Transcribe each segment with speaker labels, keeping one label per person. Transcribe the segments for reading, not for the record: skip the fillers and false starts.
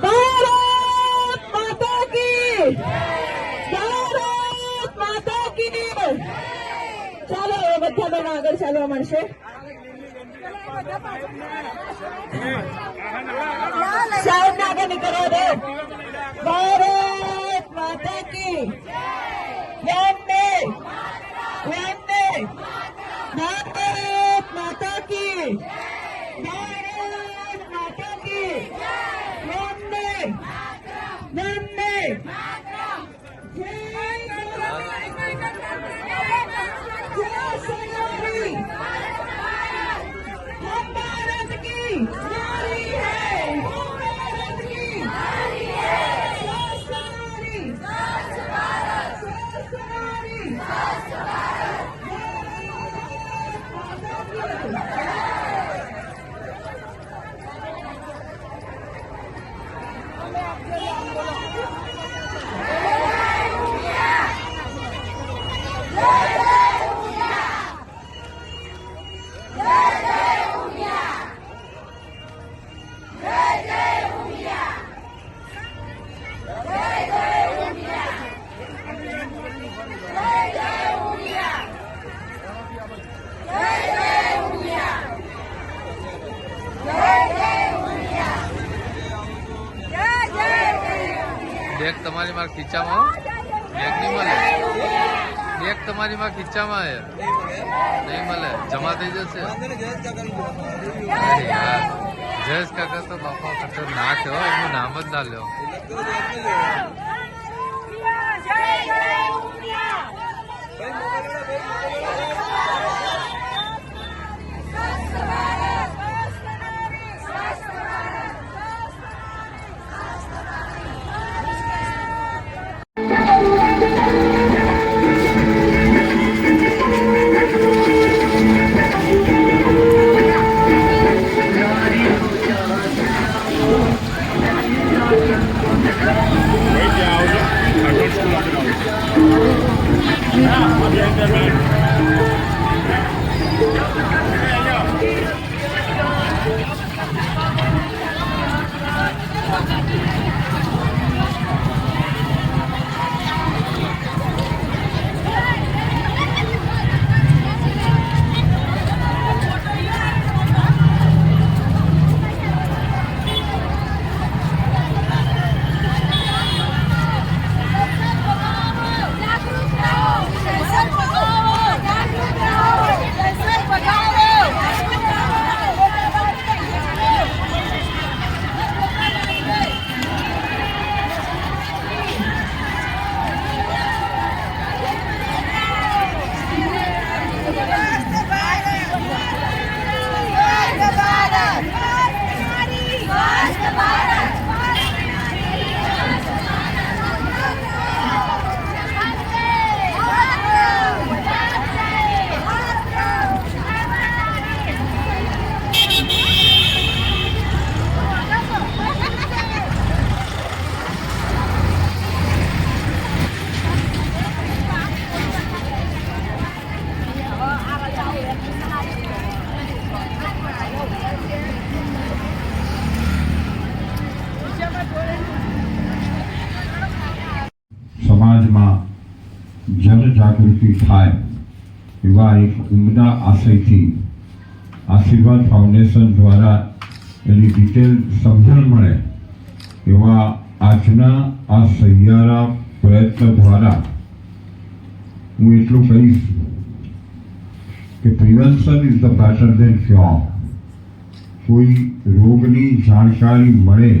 Speaker 1: ભારત માતા કી, ભારત માતા કી। ચાલો એ બધા બહેનો આગળ ચાલવા મળશે। સાહેબ ને આગળ નીકળવા દો। ભારત માતા કી, વંદે વંદે ભારત માતા કી, ભારત માતા કી, વંદે વંદે। जय सोनारी, हम भारत की नारी है, हम भारत की नारी है। जय सोनारी, जय भारत, जय सोनारी, जय भारत।
Speaker 2: देख तुम्हारी माँ खींचा में देख नहीं मले देख तुम्हारी माँ खींचा में है नहीं मले जमा थी जैसे यार जयेश काका तो बापा खतरनाक है इनमें नाम मत डालो।
Speaker 3: સમાજમાં જનજાગૃતિ થાય એવા એક ઉમદા આશયથી આશીર્વાદ ફાઉન્ડેશન દ્વારા એની ડિટેલ સમજણ મળે એવા આજના આ સહિયારા પ્રયત્ન દ્વારા હું એટલું કહીશ કે prevention is the better than cure. કોઈ રોગની જાણકારી મળે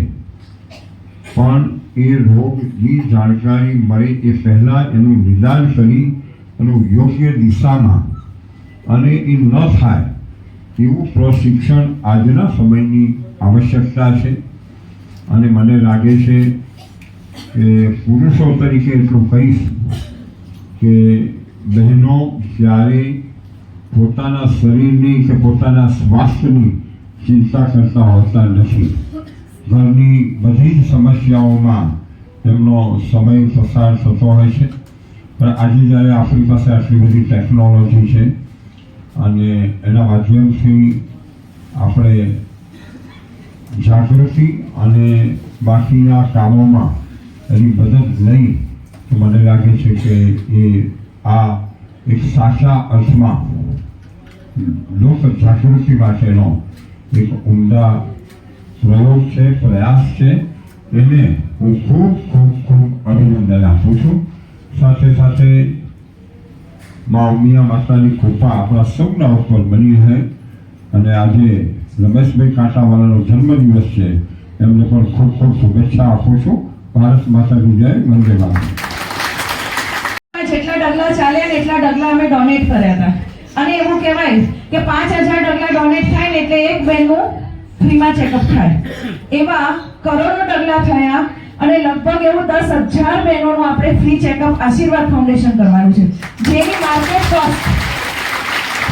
Speaker 3: પણ એ રોગની જાણકારી મળે એ પહેલાં એનું નિદાન કરી એનું યોગ્ય દિશામાં અને એ ન થાય એવું પ્રશિક્ષણ આજના સમયની આવશ્યકતા છે। અને મને લાગે છે કે પુરુષો તરીકે એટલું કહીશ કે બહેનો જ્યારે પોતાના શરીરની કે પોતાના સ્વાસ્થ્યની ચિંતા કરતા હોતા નથી, ઘરની બધી જ સમસ્યાઓમાં તેમનો સમય પસાર થતો હોય છે। પણ આજે જ્યારે આપણી પાસે આટલી બધી ટેકનોલોજી છે અને એના માધ્યમથી આપણે જાગૃતિ અને બાકીના કામોમાં એની મદદ લઈ તો મને લાગે છે કે એ આ એક સાચા અર્થમાં લોક જાગૃતિ માટેનો એક ઉમદા પ્રયોગ છે, પ્રયાસ છે. એને હું ખૂબ ખૂબ ખૂબ અભિનંદન આપું છું. સાથે સાથે મા ઉમિયા માતાની કૃપા આપણા સૌના ઉપર બની રહે. અને આજે રમેશભાઈ કાંટાવાલાનો જન્મદિવસ છે, એમને પણ ખૂબ ખૂબ શુભેચ્છા આપું છું. ભારત માતા કી જય, વંદે માતરમ.
Speaker 1: જેટલા ડગલા ચાલ્યા ને એટલા ડગલા અમે ડોનેટ કર્યા હતા. અને એવું કહેવાય કે 5000 ડગલા ડોનેટ થાય ને એટલે એક બહેનનું ફ્રીમાં ચેકઅપ થાય. એવા કરોડો ડગલા થયા અને લગભગ એવું 10,000 બહેનોનું આપણે ફ્રી ચેકઅપ આશીર્વાદ ફાઉન્ડેશન કરવાનું છે, જેની માર્કેટ કોસ્ટ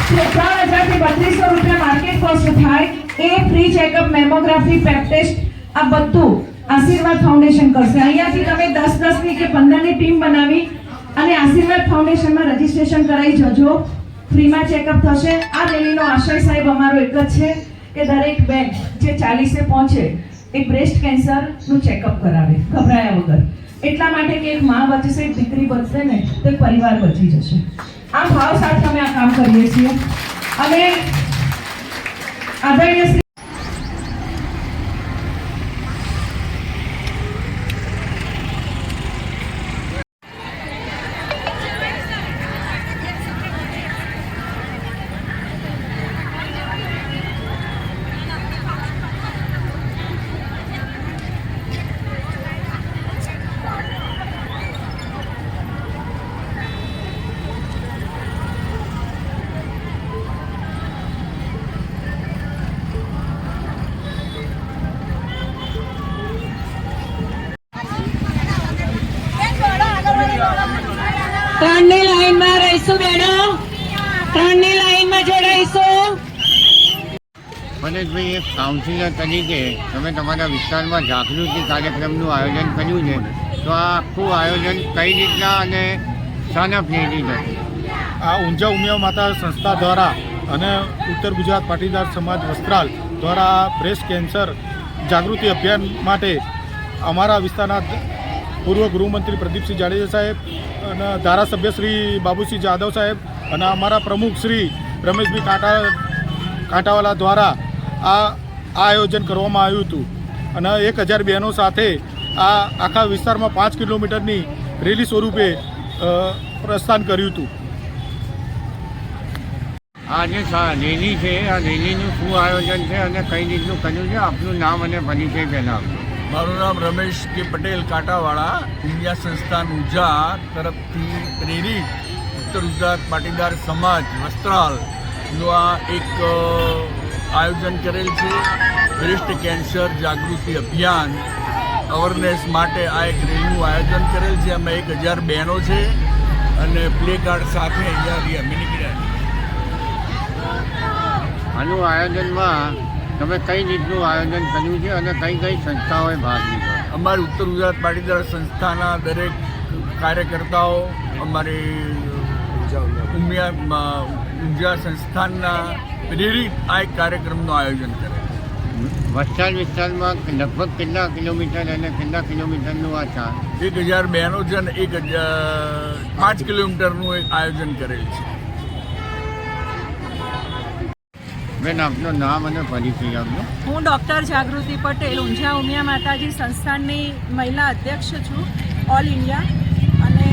Speaker 1: 3,000 થી 3,200 રૂપિયા માર્કેટ કોસ્ટ થાય. એ ફ્રી ચેકઅપ, મેમોગ્રાફી, પેપ ટેસ્ટ આ બધું આશીર્વાદ ફાઉન્ડેશન કરશે. અહીંયાથી તમે 10-10 ની કે 15 ની ટીમ બનાવી અને આશીર્વાદ ફાઉન્ડેશનમાં રજીસ્ટ્રેશન કરાવી જજો. ફ્રીમાં ચેકઅપ થશે. આ રેલીનો આશય સાહેબ અમારો એક જ છે કે દરેક બેન જે 40 પહોંચે એ બ્રેસ્ટ કેન્સરનું ચેકઅપ કરાવે ગભરાયા વગર. એટલા માટે કે એક માં બચશે, એક દીકરી બચશે ને તો એક પરિવાર બચી જશે. આ ભાવ સાથે અમે આ કામ કરીએ છીએ. અને આદરણીય શ્રી
Speaker 4: ત્રણની લાઈનમાં રહીશું બેનો, ત્રણની લાઈનમાં જોડાઈશું.
Speaker 5: મનેશભાઈ, એક કાઉન્સિલર તરીકે તમે તમારા વિસ્તારમાં જાગૃતિ કાર્યક્રમનું આયોજન કર્યું છે, તો આ આખું આયોજન કઈ રીતના અને શાના પ્રેરિત હતું?
Speaker 6: આ ઊંઝા ઉમિયા માતા સંસ્થા દ્વારા અને ઉત્તર ગુજરાત પાટીદાર સમાજ વસ્ત્રાલ દ્વારા બ્રેસ્ટ કેન્સર જાગૃતિ અભિયાન માટે અમારા વિસ્તારના પૂર્વ ગૃહમંત્રી પ્રદીપસિંહ જાડેજા સાહેબ અને ધારાસભ્ય શ્રી બાબુસિંહ જાદવ સાહેબ અને અમારા પ્રમુખ શ્રી રમેશભાઈ કાંટાવાલા દ્વારા આ આયોજન કરવામાં આવ્યું હતું. અને 1000 બહેનો સાથે આ આખા વિસ્તારમાં 5 કિલોમીટરની રેલી સ્વરૂપે પ્રસ્થાન કર્યું હતું.
Speaker 5: આ જે રેલી છે, આ રેલીનું શું આયોજન છે અને કઈ રીતનું કર્યું છે? આપનું નામ અને પરિચય પહેલાં આપજો.
Speaker 7: મારું નામ રમેશ કે પટેલ કાંટાવાળા, ઉમિયા સંસ્થાન ઊંઝા તરફથી પ્રેરિત ઉત્તર ગુજરાત પાટીદાર સમાજ વસ્ત્રાલનું આ એક આયોજન કરેલ છે. બ્રેસ્ટ કેન્સર જાગૃતિ અભિયાન અવેરનેસ માટે આ એક રેલીનું આયોજન કરેલ છે. અમે 1000 બહેનો છે અને પ્લે કાર્ડ સાથે અહીંયા અમે નીકળ્યા.
Speaker 5: આનું આયોજનમાં તમે કઈ રીતનું આયોજન કર્યું છે અને કઈ કઈ સંસ્થાઓએ ભાગ લીધો?
Speaker 7: અમારી ઉત્તર ગુજરાત પાટીદાર સંસ્થાના દરેક કાર્યકર્તાઓ, અમારી ઊંઝા સંસ્થાનના પ્રેરિત આ એક કાર્યક્રમનું આયોજન કરે.
Speaker 5: વસ્ત્રાલ વિસ્તારમાં લગભગ કેટલા કિલોમીટર અને કેટલા કિલોમીટરનું આ છે?
Speaker 7: 1000 બહેનો છે અને 5 કિલોમીટરનું એક આયોજન કરેલ છે.
Speaker 5: બેન, આપનું નામ અને પરિચય આપજો.
Speaker 4: હું ડૉક્ટર જાગૃતિ પટેલ, ઊંઝા ઉમિયા માતાજી સંસ્થાનની મહિલા અધ્યક્ષ છું ઓલ ઇન્ડિયા. અને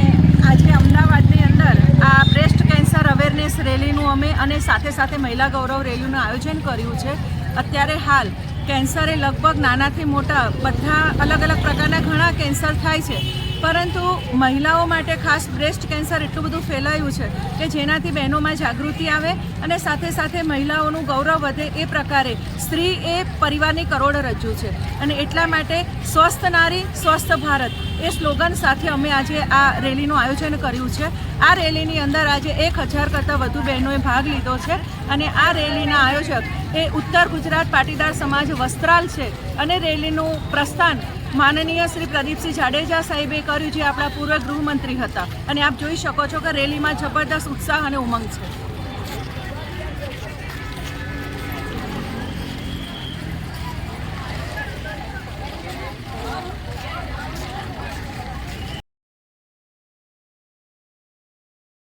Speaker 4: આજે અમદાવાદની અંદર આ બ્રેસ્ટ કેન્સર અવેરનેસ રેલીનું અમે અને સાથે સાથે મહિલા ગૌરવ રેલીનું આયોજન કર્યું છે. અત્યારે હાલ કેન્સર એ લગભગ નાનાથી મોટા બધા અલગ અલગ પ્રકારના ઘણા કેન્સર થાય છે, પરંતુ મહિલાઓ માટે ખાસ બ્રેસ્ટ કેન્સર એટલું બધું ફેલાયું છે કે જેનાથી બહેનોમાં જાગૃતિ આવે અને સાથે સાથે મહિલાઓનું ગૌરવ વધે. એ પ્રકારે સ્ત્રી એ પરિવારની કરોડરજ્જુ છે અને એટલા માટે સ્વસ્થ નારી સ્વસ્થ ભારત એ સ્લોગન સાથે અમે આજે આ રેલીનું આયોજન કર્યું છે. આ રેલીની અંદર આજે 1000 કરતાં વધુ બહેનોએ ભાગ લીધો છે અને આ રેલીના આયોજક એ ઉત્તર ગુજરાત પાટીદાર સમાજ વસ્ત્રાલ છે. અને રેલીનું પ્રસ્થાન માનનીય શ્રી પ્રદીપસિંહ જાડેજા સાહેબે કર્યું, જે આપણા પૂર્વ ગૃહમંત્રી હતા. અને આપ જોઈ શકો છો કે રેલીમાં જબરદસ્ત ઉત્સાહ અને ઉમંગ છે.